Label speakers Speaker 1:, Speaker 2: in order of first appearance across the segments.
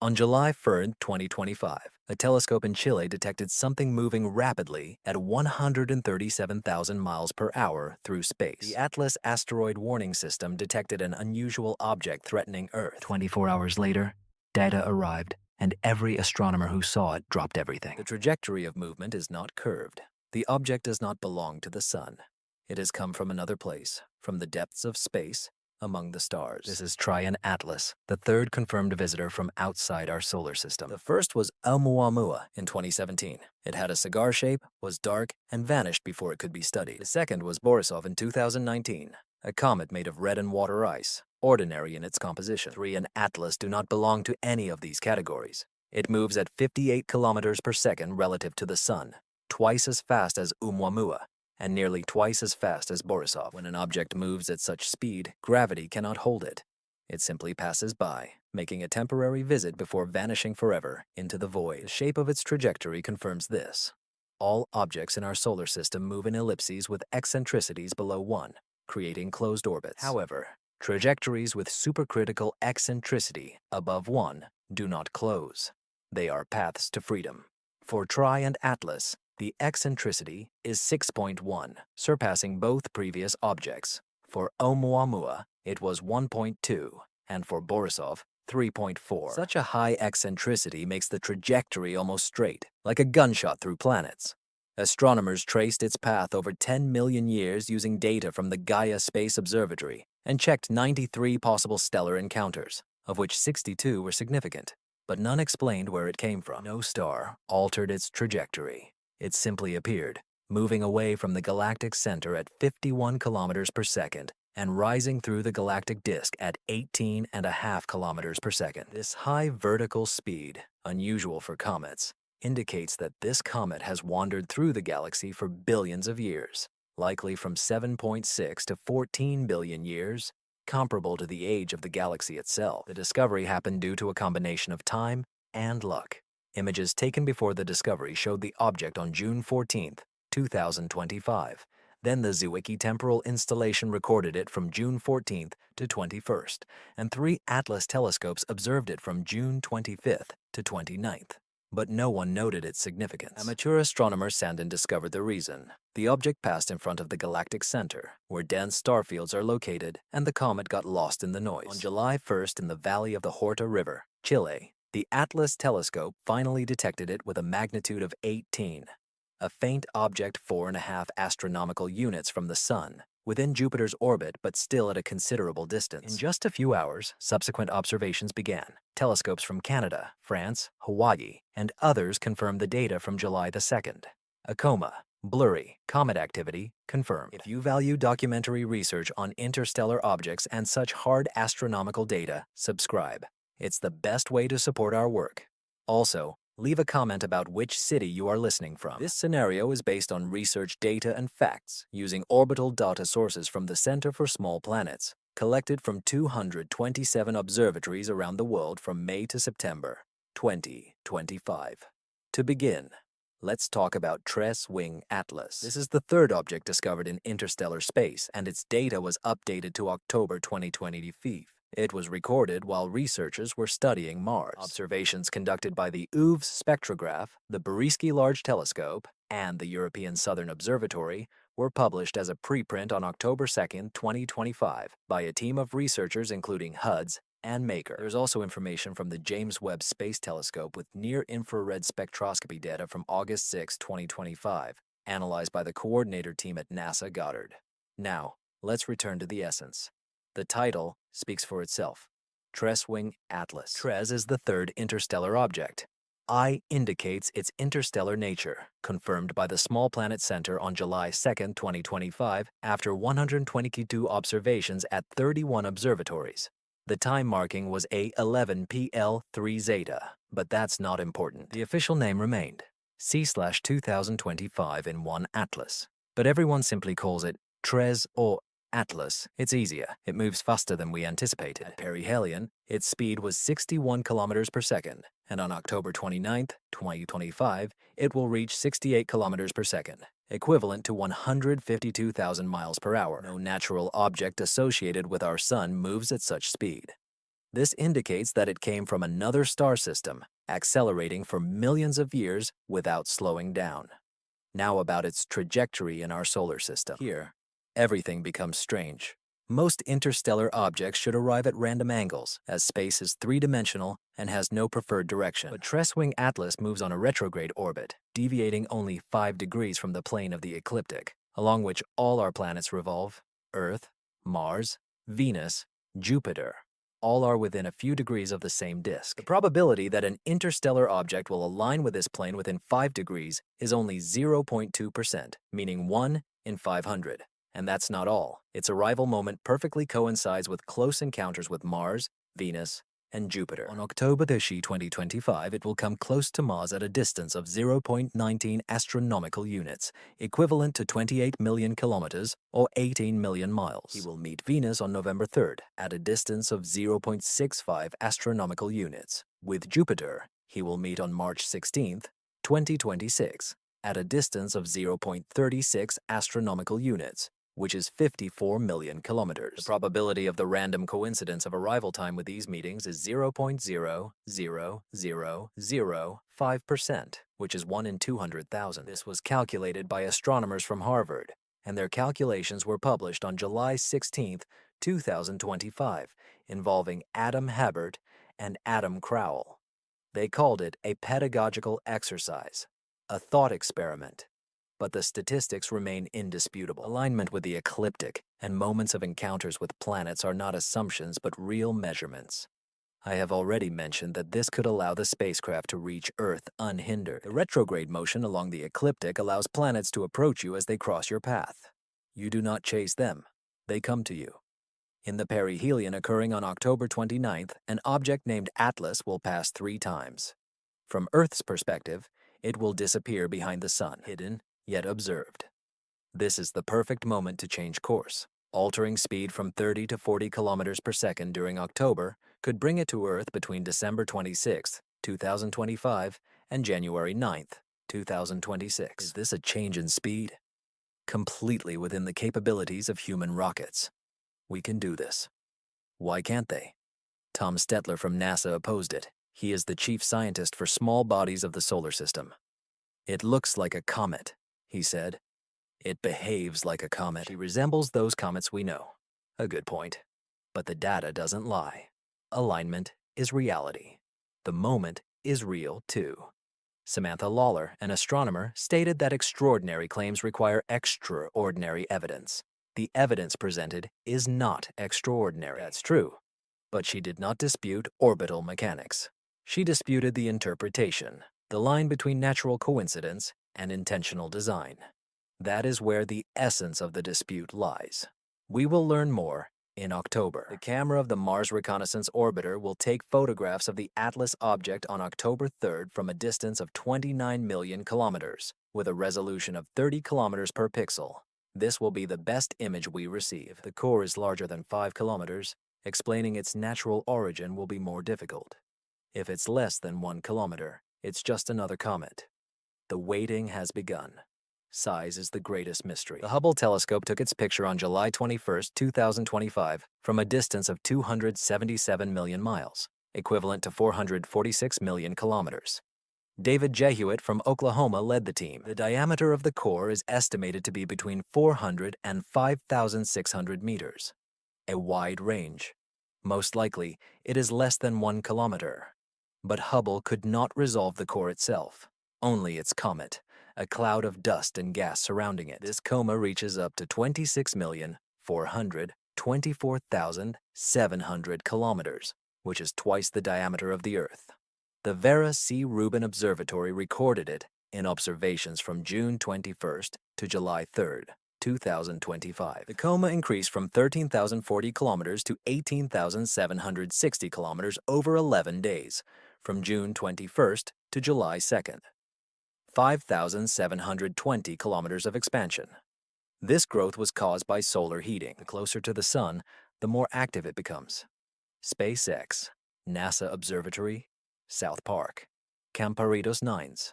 Speaker 1: On July 3rd, 2025, a telescope in Chile detected something moving rapidly at 137,000 miles per hour through space. The Atlas Asteroid Warning System detected an unusual object threatening Earth. 24 hours later, data arrived, and every astronomer who saw it dropped everything. The trajectory of movement is not curved. The object does not belong to the sun. It has come from another place, from the depths of space, among the stars. This is Triton Atlas, the third confirmed visitor from outside our solar system. The first was Oumuamua in 2017. It had a cigar shape, was dark, and vanished before it could be studied. The second was Borisov in 2019, a comet made of red and water ice, ordinary in its composition. Triton Atlas do not belong to any of these categories. It moves at 58 kilometers per second relative to the sun, twice as fast as Oumuamua, and nearly twice as fast as Borisov. When an object moves at such speed, gravity cannot hold it. It simply passes by, making a temporary visit before vanishing forever into the void. The shape of its trajectory confirms this. All objects in our solar system move in ellipses with eccentricities below 1, creating closed orbits. However, trajectories with supercritical eccentricity above 1 do not close. They are paths to freedom. For Triton Atlas, the eccentricity is 6.1, surpassing both previous objects. For Oumuamua, it was 1.2, and for Borisov, 3.4. Such a high eccentricity makes the trajectory almost straight, like a gunshot through planets. Astronomers traced its path over 10 million years using data from the Gaia Space Observatory and checked 93 possible stellar encounters, of which 62 were significant, but none explained where it came from. No star altered its trajectory. It simply appeared, moving away from the galactic center at 51 kilometers per second and rising through the galactic disk at 18.5 kilometers per second. This high vertical speed, unusual for comets, indicates that this comet has wandered through the galaxy for billions of years, likely from 7.6 to 14 billion years, comparable to the age of the galaxy itself. The discovery happened due to a combination of time and luck. Images taken before the discovery showed the object on June 14, 2025. Then the Zwicky temporal installation recorded it from June 14th to 21st, and 3 Atlas telescopes observed it from June 25th to 29th. But no one noted its significance. Amateur astronomer Sandin discovered the reason. The object passed in front of the galactic center, where dense star fields are located, and the comet got lost in the noise. On July 1st, in the valley of the Horta River, Chile, the Atlas telescope finally detected it with a magnitude of 18, a faint object 4.5 astronomical units from the Sun, within Jupiter's orbit but still at a considerable distance. In just a few hours, subsequent observations began. Telescopes from Canada, France, Hawaii, and others confirmed the data from July the 2nd. A coma, blurry, comet activity confirmed. If you value documentary research on interstellar objects and such hard astronomical data, subscribe. It's the best way to support our work. Also, leave a comment about which city you are listening from. This scenario is based on research data and facts using orbital data sources from the Center for Small Planets, collected from 227 observatories around the world from May to September 2025. To begin, let's talk about Tres-Wing Atlas. This is the third object discovered in interstellar space, and its data was updated to October 2025. It was recorded while researchers were studying Mars. Observations conducted by the OOVS spectrograph, the Birsky Large Telescope, and the European Southern Observatory were published as a preprint on October 2, 2025, by a team of researchers including HUDS and Maker. There's also information from the James Webb Space Telescope with near-infrared spectroscopy data from August 6, 2025, analyzed by the coordinator team at NASA Goddard. Now, let's return to the essence. The title speaks for itself. Tres-Wing Atlas. Tres is the third interstellar object. I indicates its interstellar nature, confirmed by the Small Planet Center on July 2, 2025, after 122 observations at 31 observatories. The time marking was A11PL3 Zeta, but that's not important. The official name remained C/2025 in 1 Atlas, but everyone simply calls it Tres or Atlas. It's easier. It moves faster than we anticipated. At perihelion, its speed was 61 kilometers per second, and on October 29, 2025, it will reach 68 kilometers per second, equivalent to 152,000 miles per hour. No natural object associated with our sun moves at such speed. This indicates that it came from another star system, accelerating for millions of years without slowing down. Now about its trajectory in our solar system. Here, everything becomes strange. Most interstellar objects should arrive at random angles, as space is three-dimensional and has no preferred direction. But Tress-Wing Atlas moves on a retrograde orbit, deviating only 5 degrees from the plane of the ecliptic, along which all our planets revolve. Earth, Mars, Venus, Jupiter. All are within a few degrees of the same disk. The probability that an interstellar object will align with this plane within 5 degrees is only 0.2%, meaning 1 in 500. And that's not all. Its arrival moment perfectly coincides with close encounters with Mars, Venus, and Jupiter. On October 30, 2025, it will come close to Mars at a distance of 0.19 astronomical units, equivalent to 28 million kilometers or 18 million miles. He will meet Venus on November 3rd at a distance of 0.65 astronomical units. With Jupiter, he will meet on March 16, 2026, at a distance of 0.36 astronomical units, which is 54 million kilometers. The probability of the random coincidence of arrival time with these meetings is 0.00005%, which is 1 in 200,000. This was calculated by astronomers from Harvard, and their calculations were published on July 16, 2025, involving Adam Habert and Adam Crowell. They called it a pedagogical exercise, a thought experiment. But the statistics remain indisputable. Alignment with the ecliptic and moments of encounters with planets are not assumptions but real measurements. I have already mentioned that this could allow the spacecraft to reach Earth unhindered. The retrograde motion along the ecliptic allows planets to approach you as they cross your path. You do not chase them, they come to you. In the perihelion occurring on October 29th, an object named Atlas will pass 3 times. From Earth's perspective, it will disappear behind the sun, hidden yet observed. This is the perfect moment to change course. Altering speed from 30 to 40 kilometers per second during October could bring it to Earth between December 26, 2025 and January 9th, 2026. Is this a change in speed? Completely within the capabilities of human rockets. We can do this. Why can't they? Tom Stetler from NASA opposed it. He is the chief scientist for small bodies of the solar system. It looks like a comet, he said. It behaves like a comet. She resembles those comets we know. A good point. But the data doesn't lie. Alignment is reality. The moment is real, too. Samantha Lawler, an astronomer, stated that extraordinary claims require extraordinary evidence. The evidence presented is not extraordinary. That's true. But she did not dispute orbital mechanics. She disputed the interpretation, the line between natural coincidence and intentional design. That is where the essence of the dispute lies. We will learn more in October. The camera of the Mars Reconnaissance Orbiter will take photographs of the Atlas object on October 3rd from a distance of 29 million kilometers, with a resolution of 30 kilometers per pixel. This will be the best image we receive. The core is larger than 5 kilometers. Explaining its natural origin will be more difficult. If it's less than 1 kilometer, it's just another comet. The waiting has begun. Size is the greatest mystery. The Hubble telescope took its picture on July 21, 2025, from a distance of 277 million miles, equivalent to 446 million kilometers. David Jehuit from Oklahoma led the team. The diameter of the core is estimated to be between 400 and 5,600 meters. A wide range. Most likely, it is less than 1 kilometer. But Hubble could not resolve the core itself, only its comet, a cloud of dust and gas surrounding it. This coma reaches up to 26,424,700 kilometers, which is twice the diameter of the Earth. The Vera C. Rubin Observatory recorded it in observations from June 21st to July 3rd, 2025. The coma increased from 13,040 kilometers to 18,760 kilometers over 11 days, from June 21st to July 2nd. 5,720 kilometers of expansion. This growth was caused by solar heating. The closer to the sun, the more active it becomes. SpaceX, NASA Observatory, South Park, Camparitos 9s.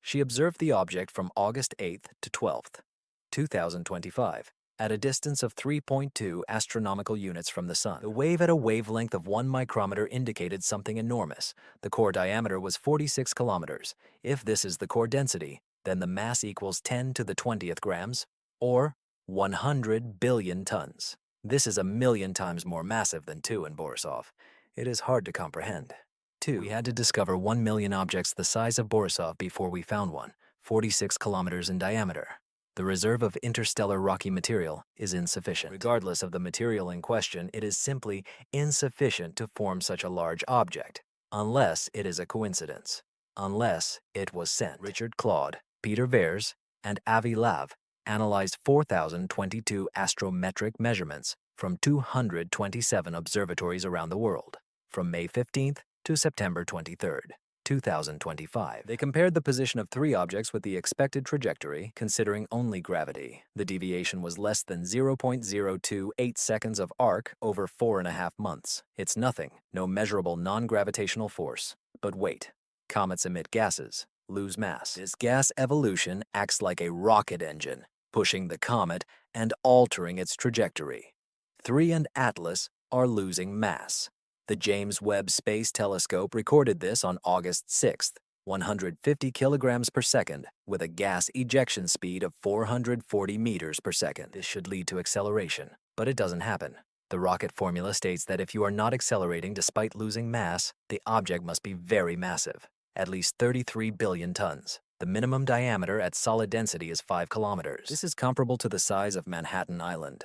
Speaker 1: She observed the object from August 8th to 12th, 2025, at a distance of 3.2 astronomical units from the Sun. The wave at a wavelength of 1 micrometer indicated something enormous. The core diameter was 46 kilometers. If this is the core density, then the mass equals 10 to the 20th grams, or 100 billion tons. This is 1,000,000 times more massive than 2 in Borisov. It is hard to comprehend. 2. We had to discover 1 million objects the size of Borisov before we found one, 46 kilometers in diameter. The reserve of interstellar rocky material is insufficient. Regardless of the material in question, it is simply insufficient to form such a large object, unless it is a coincidence, unless it was sent. Richard Claude, Peter Vers, and Avi Lav analyzed 4,022 astrometric measurements from 227 observatories around the world, from May 15th to September 23rd, 2025. They compared the position of 3 objects with the expected trajectory, considering only gravity. The deviation was less than 0.028 seconds of arc over 4.5 months. It's nothing, no measurable non-gravitational force. But wait, comets emit gases, lose mass. This gas evolution acts like a rocket engine, pushing the comet and altering its trajectory. 3 and Atlas are losing mass. The James Webb Space Telescope recorded this on August 6th, 150 kilograms per second, with a gas ejection speed of 440 meters per second. This should lead to acceleration, but it doesn't happen. The rocket formula states that if you are not accelerating despite losing mass, the object must be very massive, at least 33 billion tons. The minimum diameter at solid density is 5 kilometers. This is comparable to the size of Manhattan Island.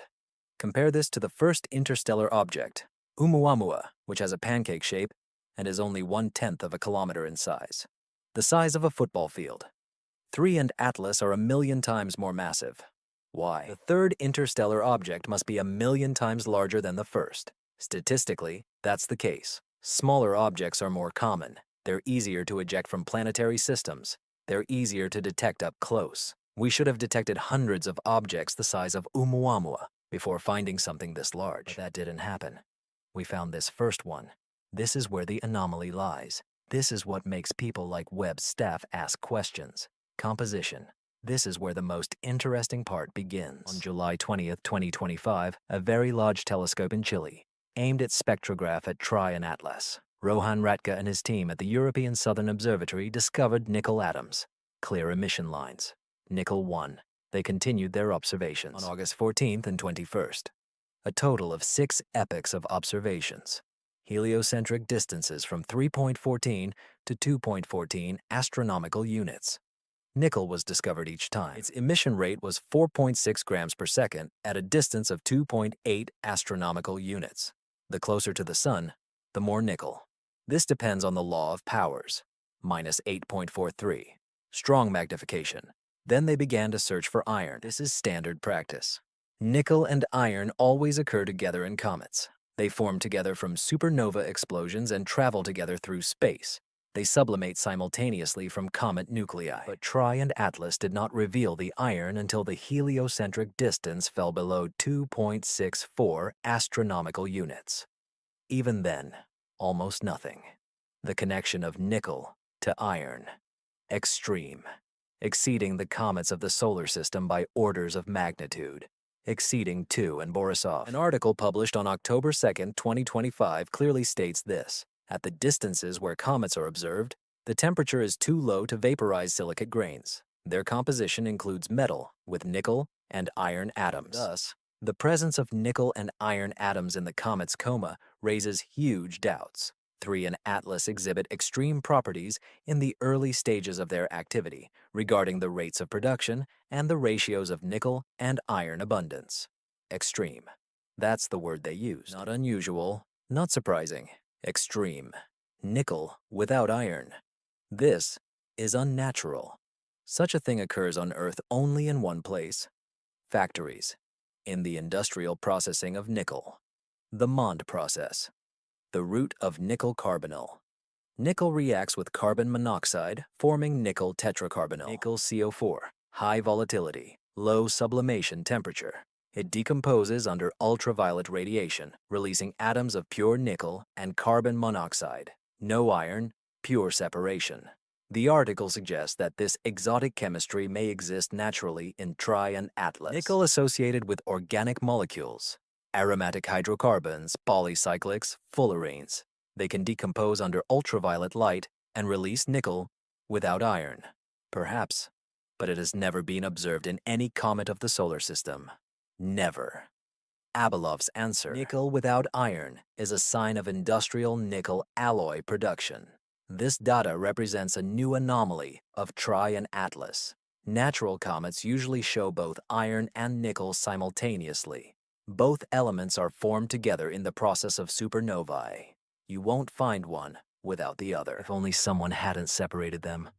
Speaker 1: Compare this to the first interstellar object, Oumuamua, which has a pancake shape and is only 1/10 of a kilometer in size, the size of a football field. 3 and Atlas are 1,000,000 times more massive. Why? The third interstellar object must be 1,000,000 times larger than the first. Statistically, that's the case. Smaller objects are more common. They're easier to eject from planetary systems. They're easier to detect up close. We should have detected hundreds of objects the size of Oumuamua before finding something this large. But that didn't happen. We found this first one. This is where the anomaly lies. This is what makes people like Webb's staff ask questions. Composition. This is where the most interesting part begins. On July 20th, 2025, a very large telescope in Chile aimed its spectrograph at Tri and Atlas. Rohan Ratka and his team at the European Southern Observatory discovered nickel atoms, clear emission lines. Nickel 1. They continued their observations on August 14th and 21st. A total of 6 epochs of observations. Heliocentric distances from 3.14 to 2.14 astronomical units. Nickel was discovered each time. Its emission rate was 4.6 grams per second at a distance of 2.8 astronomical units. The closer to the Sun, the more nickel. This depends on the law of powers, minus 8.43. Strong magnification. Then they began to search for iron. This is standard practice. Nickel and iron always occur together in comets. They form together from supernova explosions and travel together through space. They sublimate simultaneously from comet nuclei. But Tri and Atlas did not reveal the iron until the heliocentric distance fell below 2.64 astronomical units. Even then, almost nothing. The connection of nickel to iron. Extreme. Exceeding the comets of the solar system by orders of magnitude. Exceeding 2 in Borisov. An article published on October 2nd, 2025 clearly states this. At the distances where comets are observed, the temperature is too low to vaporize silicate grains. Their composition includes metal with nickel and iron atoms. Thus, the presence of nickel and iron atoms in the comet's coma raises huge doubts. 3 and Atlas exhibit extreme properties in the early stages of their activity regarding the rates of production and the ratios of nickel and iron abundance. Extreme. That's the word they use. Not unusual, not surprising. Extreme. Nickel without iron. This is unnatural. Such a thing occurs on Earth only in one place. Factories. In the industrial processing of nickel. The Mond process. The root of nickel carbonyl. Nickel reacts with carbon monoxide, forming nickel tetracarbonyl. Nickel CO4. High volatility, low sublimation temperature. It decomposes under ultraviolet radiation, releasing atoms of pure nickel and carbon monoxide. No iron, pure separation. The article suggests that this exotic chemistry may exist naturally in Tri and Atlas. Nickel associated with organic molecules, aromatic hydrocarbons, polycyclics, fullerenes. They can decompose under ultraviolet light and release nickel without iron. Perhaps, but it has never been observed in any comet of the solar system. Never. Abelov's answer, nickel without iron, is a sign of industrial nickel alloy production. This data represents a new anomaly of Tri and Atlas. Natural comets usually show both iron and nickel simultaneously. Both elements are formed together in the process of supernovae. You won't find one without the other. If only someone hadn't separated them.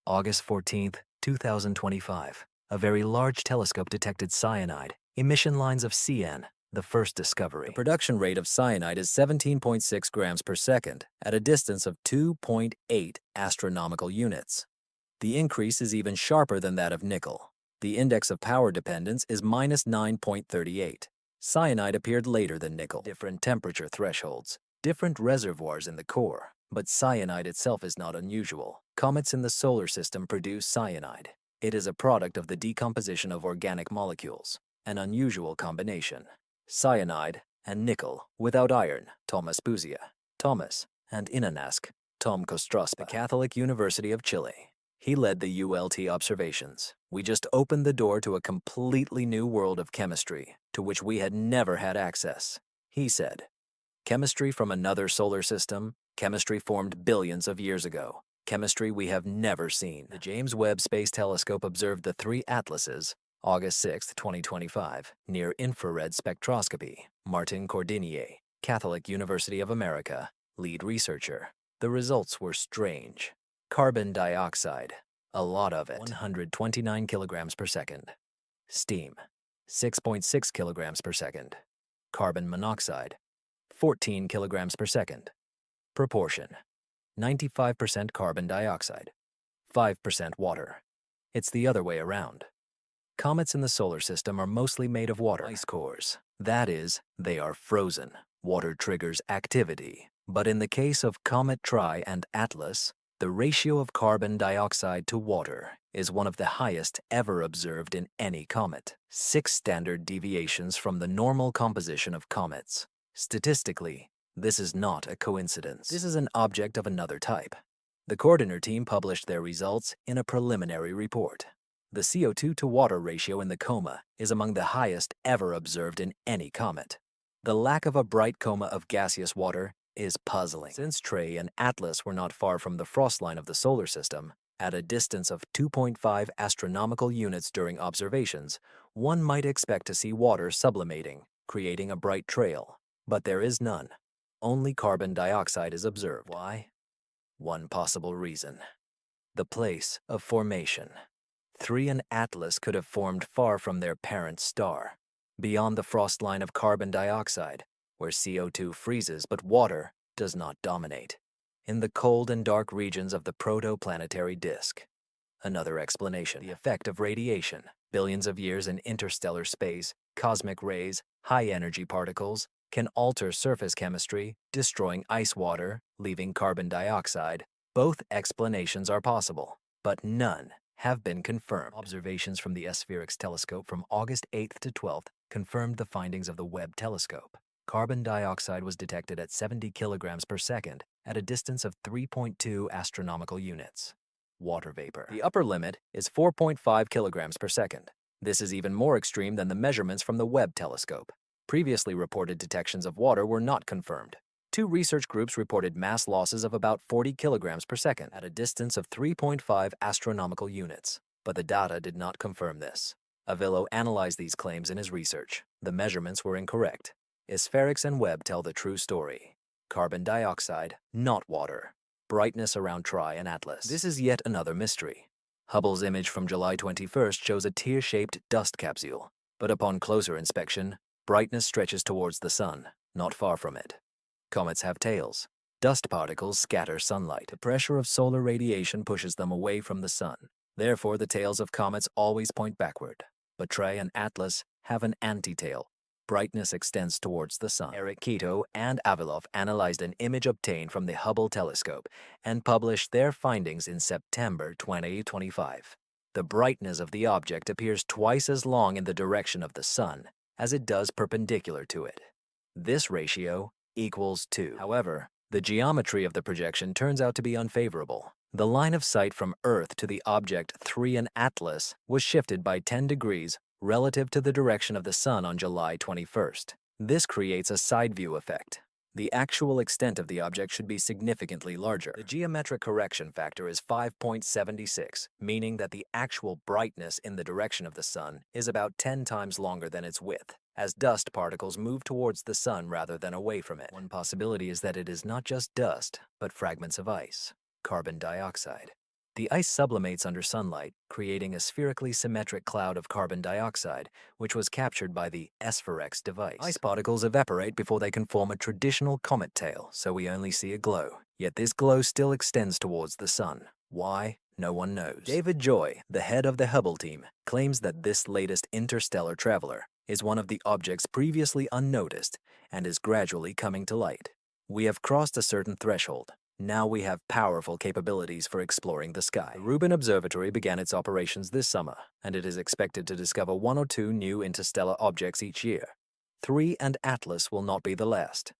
Speaker 1: August 14th, 2025. A very large telescope detected cyanide, emission lines of CN, the first discovery. The production rate of cyanide is 17.6 grams per second at a distance of 2.8 astronomical units. The increase is even sharper than that of nickel. The index of power dependence is minus 9.38. Cyanide appeared later than nickel. Different temperature thresholds, different reservoirs in the core. But cyanide itself is not unusual. Comets in the solar system produce cyanide. It is a product of the decomposition of organic molecules, an unusual combination. Cyanide and nickel without iron, Thomas Puzia, Thomas, and Inanask, Tom Kostrospa, the Catholic University of Chile. He led the ULT observations. We just opened the door to a completely new world of chemistry, to which we had never had access. He said, chemistry from another solar system, chemistry formed billions of years ago, chemistry we have never seen. The James Webb Space Telescope observed the three atlases, August 6, 2025, near infrared spectroscopy. Martin Cordinier, Catholic University of America, lead researcher. The results were strange. Carbon dioxide, a lot of it, 129 kilograms per second. Steam, 6.6 kilograms per second. Carbon monoxide, 14 kilograms per second. Proportion, 95% carbon dioxide, 5% water. It's the other way around. Comets in the solar system are mostly made of water ice cores. That is, they are frozen. Water triggers activity. But in the case of Comet Tri and Atlas, the ratio of carbon dioxide to water is one of the highest ever observed in any comet. 6 standard deviations from the normal composition of comets. Statistically, this is not a coincidence. This is an object of another type. The Cordiner team published their results in a preliminary report. The CO2 to water ratio in the coma is among the highest ever observed in any comet. The lack of a bright coma of gaseous water is puzzling. Since Trey and Atlas were not far from the frost line of the solar system, at a distance of 2.5 astronomical units during observations, one might expect to see water sublimating, creating a bright trail. But there is none. Only carbon dioxide is observed. Why? One possible reason: the place of formation. 3 and Atlas could have formed far from their parent star, beyond the frost line of carbon dioxide, where CO2 freezes but water does not dominate, in the cold and dark regions of the protoplanetary disk. Another explanation: the effect of radiation. Billions of years in interstellar space, cosmic rays, high-energy particles can alter surface chemistry, destroying ice water, leaving carbon dioxide. Both explanations are possible, but none have been confirmed. Observations from the Spherics telescope from August 8th to 12th confirmed the findings of the Webb telescope. Carbon dioxide was detected at 70 kilograms per second at a distance of 3.2 astronomical units. Water vapor. The upper limit is 4.5 kilograms per second. This is even more extreme than the measurements from the Webb telescope. Previously reported detections of water were not confirmed. 2 research groups reported mass losses of about 40 kilograms per second at a distance of 3.5 astronomical units, but the data did not confirm this. Avillo analyzed these claims in his research. The measurements were incorrect. Spherics and Webb tell the true story. Carbon dioxide, not water. Brightness around Tri and Atlas. This is yet another mystery. Hubble's image from July 21st shows a tear-shaped dust capsule, but upon closer inspection, brightness stretches towards the sun, not far from it. Comets have tails. Dust particles scatter sunlight. The pressure of solar radiation pushes them away from the sun. Therefore, the tails of comets always point backward. But Tri and Atlas have an anti-tail. brightness extends towards the sun. Eric Kito and Avilov analyzed an image obtained from the Hubble telescope and published their findings in September 2025. The brightness of the object appears twice as long in the direction of the sun as it does perpendicular to it. This ratio equals 2. However, the geometry of the projection turns out to be unfavorable. The line of sight from Earth to the object 3 Atlas was shifted by 10 degrees relative to the direction of the sun on July 21st. This creates a side view effect. The actual extent of the object should be significantly larger. The geometric correction factor is 5.76, meaning that the actual brightness in the direction of the sun is about 10 times longer than its width, as dust particles move towards the sun rather than away from it. One possibility is that it is not just dust, but fragments of ice, carbon dioxide. The ice sublimates under sunlight, creating a spherically symmetric cloud of carbon dioxide, which was captured by the SFIREX device. Ice particles evaporate before they can form a traditional comet tail, so we only see a glow. Yet this glow still extends towards the sun. Why? No one knows. David Joy, the head of the Hubble team, claims that this latest interstellar traveler is one of the objects previously unnoticed and is gradually coming to light. We have crossed a certain threshold. Now we have powerful capabilities for exploring the sky. The Rubin Observatory began its operations this summer, and it is expected to discover 1 or 2 new interstellar objects each year. 3 Atlas will not be the last.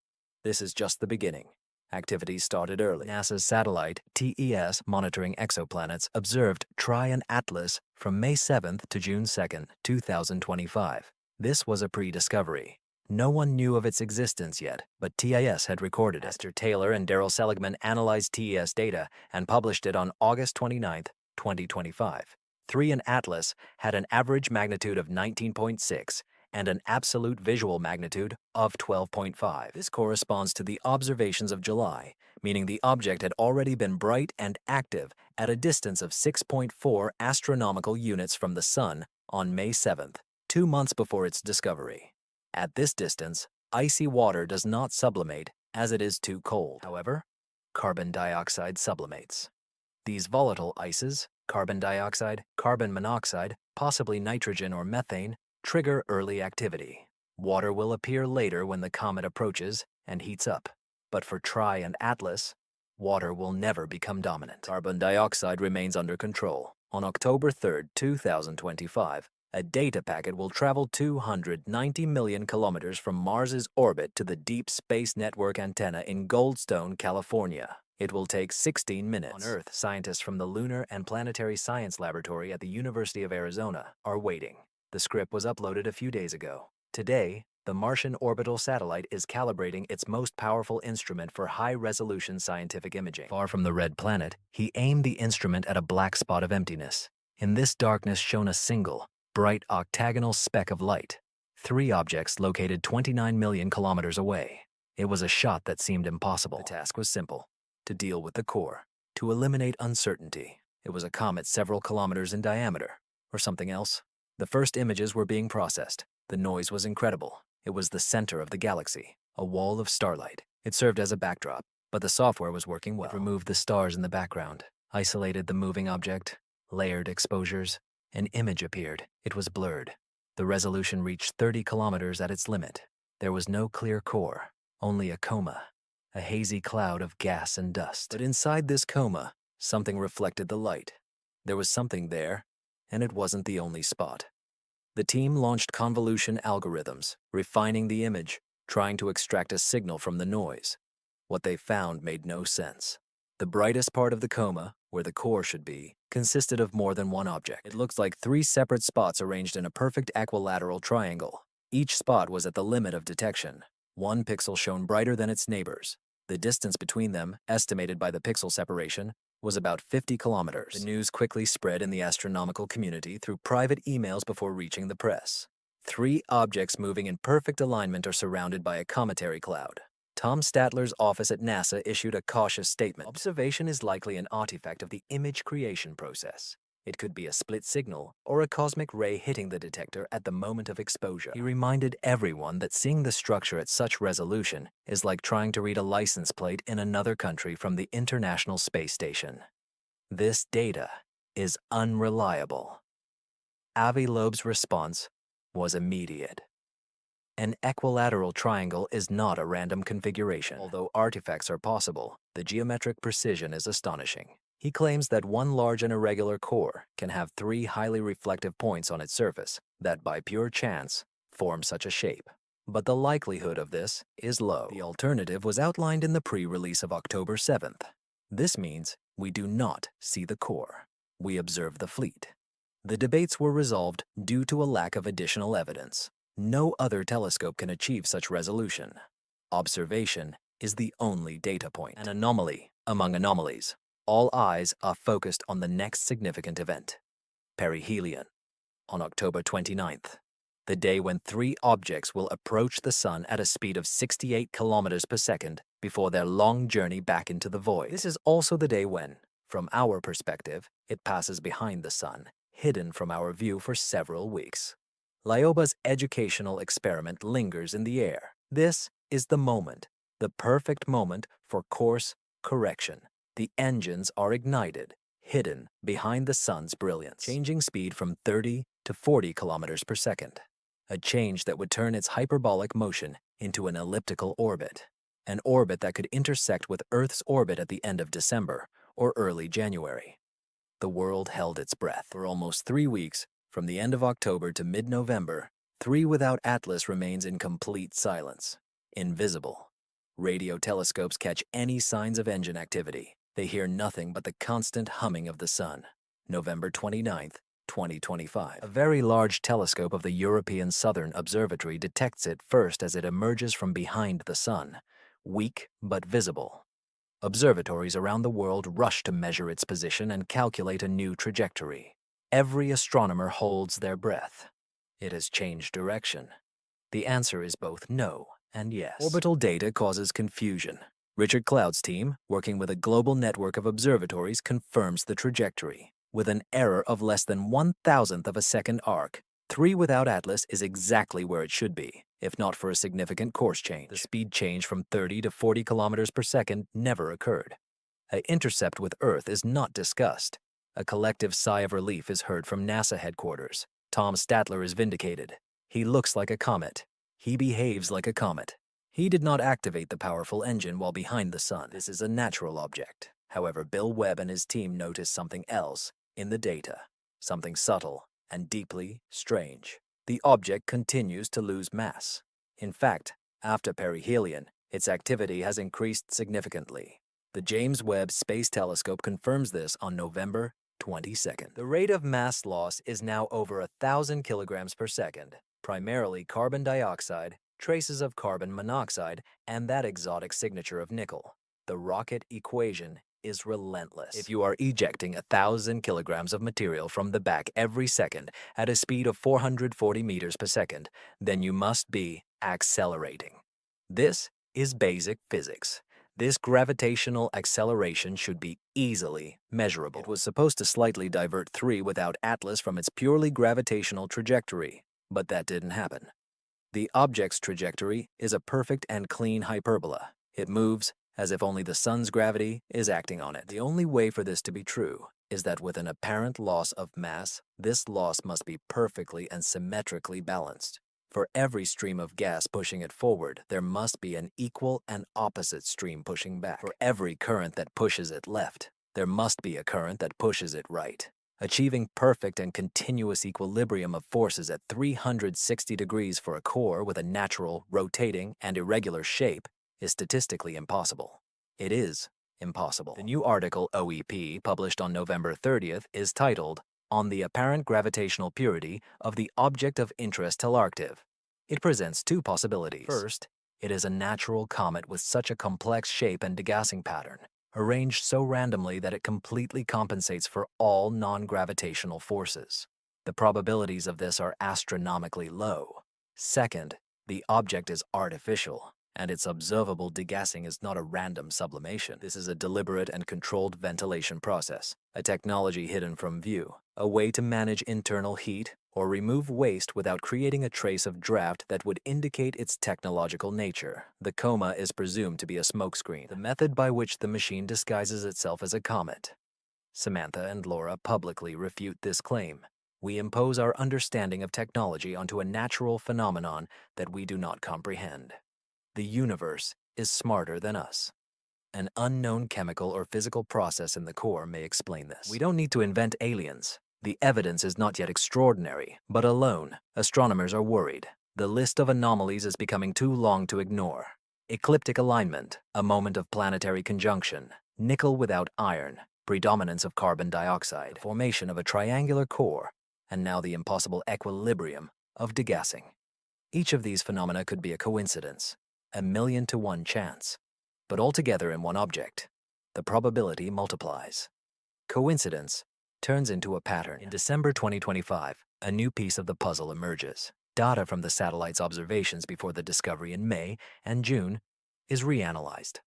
Speaker 1: This is just the beginning. Activities started early. NASA's satellite, TES, monitoring exoplanets, observed Tri Atlas from May 7th to June 2nd, 2025. This was a pre-discovery. No one knew of its existence yet, but TIS had recorded it. Esther Taylor and Daryl Seligman analyzed TES data and published it on August 29, 2025. 3 Atlas had an average magnitude of 19.6 and an absolute visual magnitude of 12.5. This corresponds to the observations of July, meaning the object had already been bright and active at a distance of 6.4 astronomical units from the sun on May 7th, 2 months before its discovery. At this distance, icy water does not sublimate as it is too cold. However, carbon dioxide sublimates. These volatile ices, carbon dioxide, carbon monoxide, possibly nitrogen or methane, trigger early activity. Water will appear later when the comet approaches and heats up. But for Tri Atlas, water will never become dominant. Carbon dioxide remains under control. On October 3, 2025, a data packet will travel 290 million kilometers from Mars's orbit to the Deep Space Network antenna in Goldstone, California. It will take 16 minutes. On Earth, scientists from the Lunar and Planetary Science Laboratory at the University of Arizona are waiting. The script was uploaded a few days ago. Today, the Martian orbital satellite is calibrating its most powerful instrument for high-resolution scientific imaging. Far from the red planet, he aimed the instrument at a black spot of emptiness. In this darkness shone a single, bright octagonal speck of light. 3 objects located 29 million kilometers away. It was a shot that seemed impossible. The task was simple: to deal with the core, to eliminate uncertainty. It was a comet several kilometers in diameter, or something else. The first images were being processed. The noise was incredible. It was the center of the galaxy, a wall of starlight. It served as a backdrop, but the software was working well. It removed the stars in the background, isolated the moving object, layered exposures. An image appeared. It was blurred. The resolution reached 30 kilometers at its limit. There was no clear core, only a coma, a hazy cloud of gas and dust. But inside this coma, something reflected the light. There was something there, and it wasn't the only spot. The team launched convolution algorithms, refining the image, trying to extract a signal from the noise. What they found made no sense. The brightest part of the coma, where the core should be, consisted of more than one object. It looked like 3 separate spots arranged in a perfect equilateral triangle. Each spot was at the limit of detection. 1 pixel shone brighter than its neighbors. The distance between them, estimated by the pixel separation, was about 50 kilometers. The news quickly spread in the astronomical community through private emails before reaching the press. 3 objects moving in perfect alignment are surrounded by a cometary cloud. Tom Statler's office at NASA issued a cautious statement. Observation is likely an artifact of the image creation process. It could be a split signal or a cosmic ray hitting the detector at the moment of exposure. He reminded everyone that seeing the structure at such resolution is like trying to read a license plate in another country from the International Space Station. This data is unreliable. Avi Loeb's response was immediate. An equilateral triangle is not a random configuration. Although artifacts are possible, the geometric precision is astonishing. He claims that one large and irregular core can have 3 highly reflective points on its surface that, by pure chance, form such a shape. But the likelihood of this is low. The alternative was outlined in the pre-release of October 7th. This means we do not see the core. We observe the fleet. The debates were resolved due to a lack of additional evidence. No other telescope can achieve such resolution. Observation is the only data point. An anomaly among anomalies. All eyes are focused on the next significant event, perihelion, on October 29th, the day when 3 objects will approach the Sun at a speed of 68 kilometers per second before their long journey back into the void. This is also the day when, from our perspective, it passes behind the Sun, hidden from our view for several weeks. Lioba's educational experiment lingers in the air. This is the moment, the perfect moment for course correction. The engines are ignited, hidden behind the Sun's brilliance, changing speed from 30 to 40 kilometers per second, a change that would turn its hyperbolic motion into an elliptical orbit, an orbit that could intersect with Earth's orbit at the end of December or early January. The world held its breath. For almost 3 weeks, from the end of October to mid-November, 3 without Atlas remains in complete silence, invisible. Radio telescopes catch any signs of engine activity. They hear nothing but the constant humming of the Sun. November 29th, 2025. A very large telescope of the European Southern Observatory detects it first as it emerges from behind the Sun, weak but visible. Observatories around the world rush to measure its position and calculate a new trajectory. Every astronomer holds their breath. It has changed direction. The answer is both no and yes. Orbital data causes confusion. Richard Cloud's team, working with a global network of observatories, confirms the trajectory. With an error of less than 1,000th of a second arc, 3 without Atlas is exactly where it should be, if not for a significant course change. The speed change from 30 to 40 kilometers per second never occurred. An intercept with Earth is not discussed. A collective sigh of relief is heard from NASA headquarters. Tom Statler is vindicated. He looks like a comet. He behaves like a comet. He did not activate the powerful engine while behind the Sun. This is a natural object. However, Bill Webb and his team notice something else in the data, something subtle and deeply strange. The object continues to lose mass. In fact, after perihelion, its activity has increased significantly. The James Webb Space Telescope confirms this on November 22nd. The rate of mass loss is now over 1,000 kilograms per second, primarily carbon dioxide, traces of carbon monoxide, and that exotic signature of nickel. The rocket equation is relentless. If you are ejecting 1,000 kilograms of material from the back every second at a speed of 440 meters per second, then you must be accelerating. This is basic physics. This gravitational acceleration should be easily measurable. It was supposed to slightly divert 3 without Atlas from its purely gravitational trajectory, but that didn't happen. The object's trajectory is a perfect and clean hyperbola. It moves as if only the Sun's gravity is acting on it. The only way for this to be true is that with an apparent loss of mass, this loss must be perfectly and symmetrically balanced. For every stream of gas pushing it forward, there must be an equal and opposite stream pushing back. For every current that pushes it left, there must be a current that pushes it right. Achieving perfect and continuous equilibrium of forces at 360 degrees for a core with a natural, rotating, and irregular shape is statistically impossible. It is impossible. The new article OEP, published on November 30th, is titled, "On the Apparent Gravitational Purity of the Object of Interest Telarctive." It presents 2 possibilities. First, it is a natural comet with such a complex shape and degassing pattern, arranged so randomly that it completely compensates for all non-gravitational forces. The probabilities of this are astronomically low. Second, the object is artificial, and its observable degassing is not a random sublimation. This is a deliberate and controlled ventilation process, a technology hidden from view, a way to manage internal heat or remove waste without creating a trace of draft that would indicate its technological nature. The coma is presumed to be a smokescreen, the method by which the machine disguises itself as a comet. Samantha and Laura publicly refute this claim. We impose our understanding of technology onto a natural phenomenon that we do not comprehend. The universe is smarter than us. An unknown chemical or physical process in the core may explain this. We don't need to invent aliens. The evidence is not yet extraordinary, but alone, astronomers are worried. The list of anomalies is becoming too long to ignore. Ecliptic alignment, a moment of planetary conjunction, nickel without iron, predominance of carbon dioxide, formation of a triangular core, and now the impossible equilibrium of degassing. Each of these phenomena could be a coincidence, a 1,000,000 to 1 chance. But altogether in one object, the probability multiplies. Coincidence turns into a pattern. In December 2025, a new piece of the puzzle emerges. Data from the satellite's observations before the discovery in May and June is reanalyzed.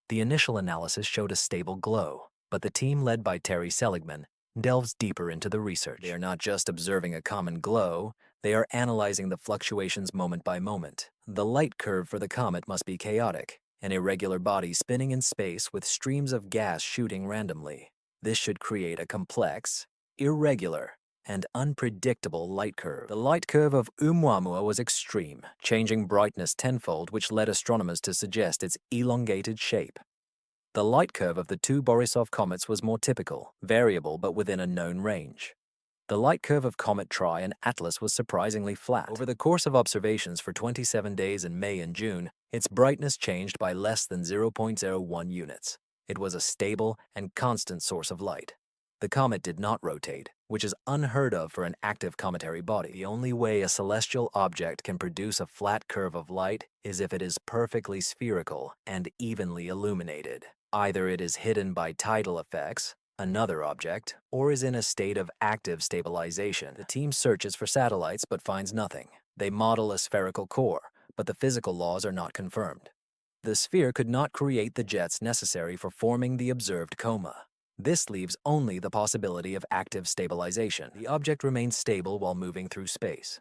Speaker 1: The initial analysis showed a stable glow, but the team led by Terry Seligman delves deeper into the research. They are not just observing a common glow, they are analyzing the fluctuations moment by moment. The light curve for the comet must be chaotic, an irregular body spinning in space with streams of gas shooting randomly. This should create a complex, irregular, and unpredictable light curve. The light curve of Oumuamua was extreme, changing brightness tenfold, which led astronomers to suggest its elongated shape. The light curve of the two Borisov comets was more typical, variable but within a known range. The light curve of Comet Tri and Atlas was surprisingly flat. Over the course of observations for 27 days in May and June, its brightness changed by less than 0.01 units. It was a stable and constant source of light. The comet did not rotate, which is unheard of for an active cometary body. The only way a celestial object can produce a flat curve of light is if it is perfectly spherical and evenly illuminated. Either it is hidden by tidal effects, another object, or is in a state of active stabilization. The team searches for satellites but finds nothing. They model a spherical core, but the physical laws are not confirmed. The sphere could not create the jets necessary for forming the observed coma. This leaves only the possibility of active stabilization. The object remains stable while moving through space.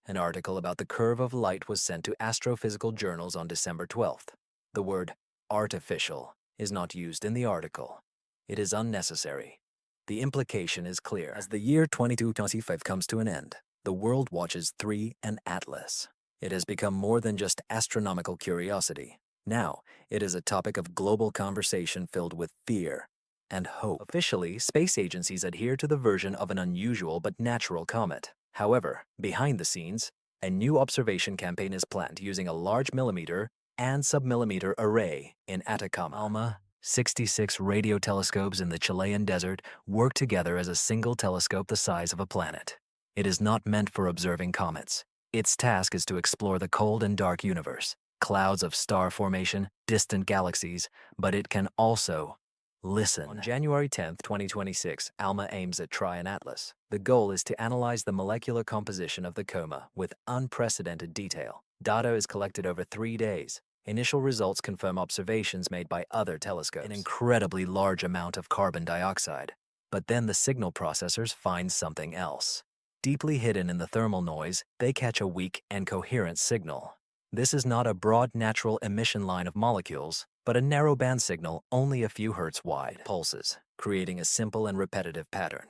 Speaker 1: An article about the curve of light was sent to astrophysical journals on December 12th. The word artificial is not used in the article. It is unnecessary. The implication is clear. As the year 2225 comes to an end, the world watches 3 and Atlas. It has become more than just astronomical curiosity. Now, it is a topic of global conversation filled with fear and hope. Officially, space agencies adhere to the version of an unusual but natural comet. However, behind the scenes, a new observation campaign is planned using a large millimeter and submillimeter array in Atacama. ALMA 66 radio telescopes in the Chilean desert work together as a single telescope the size of a planet. It is not meant for observing comets. Its task is to explore the cold and dark universe, clouds of star formation, distant galaxies, but it can also listen. On January 10, 2026, ALMA aims at Tri and Atlas. The goal is to analyze the molecular composition of the coma with unprecedented detail. Data is collected over 3 days. Initial results confirm observations made by other telescopes, an incredibly large amount of carbon dioxide. But then the signal processors find something else. Deeply hidden in the thermal noise, they catch a weak and coherent signal. This is not a broad natural emission line of molecules, but a narrow band signal only a few hertz wide. Pulses, creating a simple and repetitive pattern.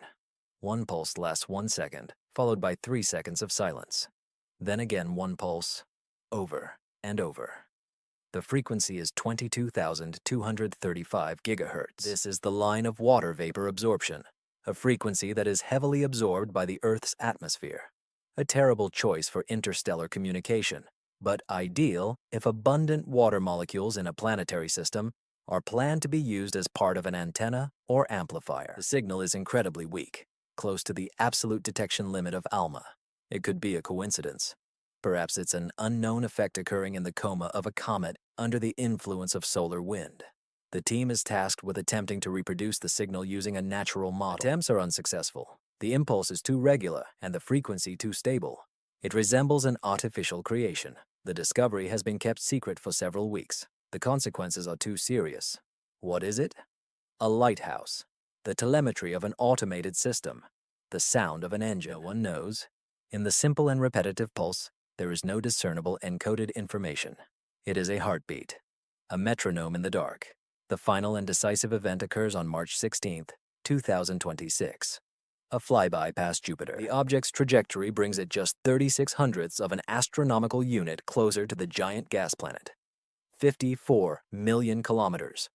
Speaker 1: One pulse lasts 1 second, followed by 3 seconds of silence. Then again one pulse, over and over. The frequency is 22,235 gigahertz. This is the line of water vapor absorption, a frequency that is heavily absorbed by the Earth's atmosphere. A terrible choice for interstellar communication, but ideal if abundant water molecules in a planetary system are planned to be used as part of an antenna or amplifier. The signal is incredibly weak, close to the absolute detection limit of ALMA. It could be a coincidence. Perhaps it's an unknown effect occurring in the coma of a comet under the influence of solar wind. The team is tasked with attempting to reproduce the signal using a natural model. Attempts are unsuccessful. The impulse is too regular and the frequency too stable. It resembles an artificial creation. The discovery has been kept secret for several weeks. The consequences are too serious. What is it? A lighthouse. The telemetry of an automated system. The sound of an engine. No one knows. In the simple and repetitive pulse, there is no discernible encoded information. It is a heartbeat, a metronome in the dark. The final and decisive event occurs on March 16, 2026. a flyby past Jupiter. The object's trajectory brings it just 36/100ths of an astronomical unit closer to the giant gas planet. 54 million kilometers.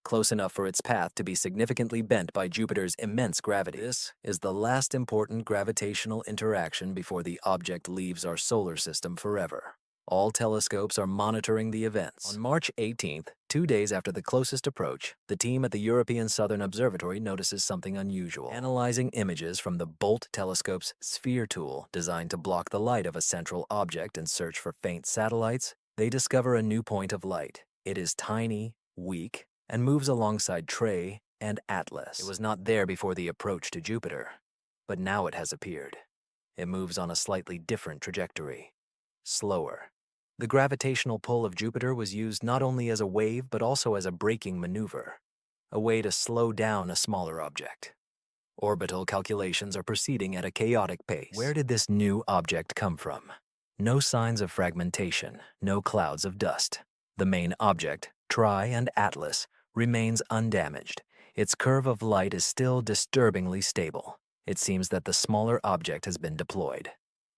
Speaker 1: Close enough for its path to be significantly bent by Jupiter's immense gravity. This is the last important gravitational interaction before the object leaves our solar system forever. All telescopes are monitoring the events. On March 18th, 2 days after the closest approach, the team at the European Southern Observatory notices something unusual. Analyzing images from the Bolt telescope's sphere tool, designed to block the light of a central object and search for faint satellites, they discover a new point of light. It is tiny, weak, and moves alongside Trey and Atlas. It was not there before the approach to Jupiter, but now it has appeared. It moves on a slightly different trajectory, slower. The gravitational pull of Jupiter was used not only as a wave but also as a braking maneuver, a way to slow down a smaller object. Orbital calculations are proceeding at a chaotic pace. Where did this new object come from? No signs of fragmentation, no clouds of dust. The main object, Tri and Atlas, remains undamaged. Its curve of light is still disturbingly stable. It seems that the smaller object has been deployed.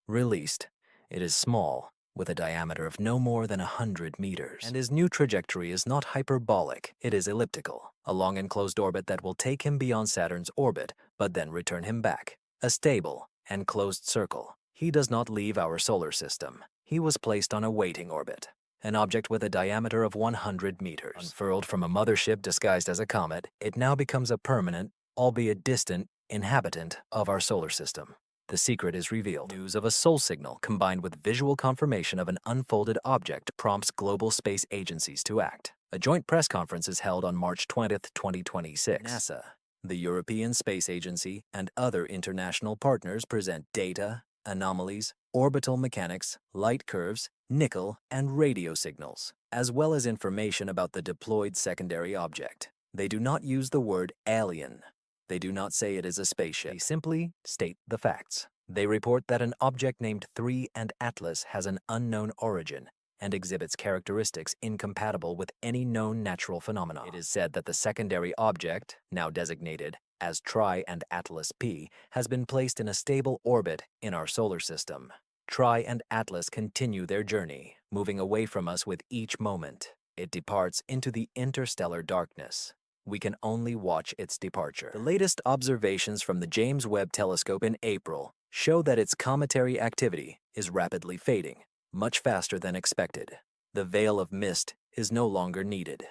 Speaker 1: Released, it is small, with a diameter of no more than 100 meters. And his new trajectory is not hyperbolic, it is elliptical, a long enclosed orbit that will take him beyond Saturn's orbit, but then return him back. A stable and closed circle. He does not leave our solar system. He was placed on a waiting orbit, an object with a diameter of 100 meters. Unfurled from a mothership disguised as a comet, it now becomes a permanent, albeit distant, inhabitant of our solar system. The secret is revealed. News of a soul signal combined with visual confirmation of an unfolded object prompts global space agencies to act. A joint press conference is held on March 20th, 2026. NASA, the European Space Agency, and other international partners present data, anomalies, orbital mechanics, light curves, nickel, and radio signals, as well as information about the deployed secondary object. They do not use the word alien. They do not say it is a spaceship. They simply state the facts. They report that an object named 3 and Atlas has an unknown origin and exhibits characteristics incompatible with any known natural phenomenon. It is said that the secondary object, now designated as Tri and Atlas P, has been placed in a stable orbit in our solar system. Tri and Atlas continue their journey, moving away from us with each moment. It departs into the interstellar darkness. We can only watch its departure. The latest observations from the James Webb Telescope in April show that its cometary activity is rapidly fading, much faster than expected. The veil of mist is no longer needed.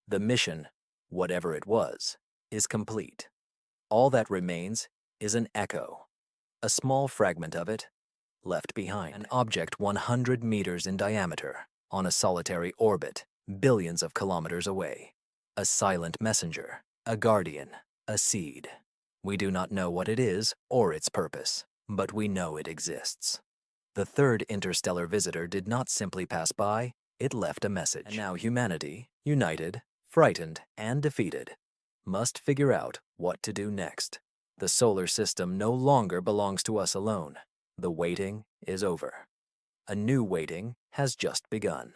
Speaker 1: The mission, whatever it was, is complete. All that remains is an echo, a small fragment of it left behind. An object 100 meters in diameter, on a solitary orbit, billions of kilometers away. A silent messenger, a guardian, a seed. We do not know what it is or its purpose, but we know it exists. The third interstellar visitor did not simply pass by, it left a message. And now humanity, united, frightened, and defeated, must figure out what to do next. The solar system no longer belongs to us alone. The waiting is over. A new waiting has just begun.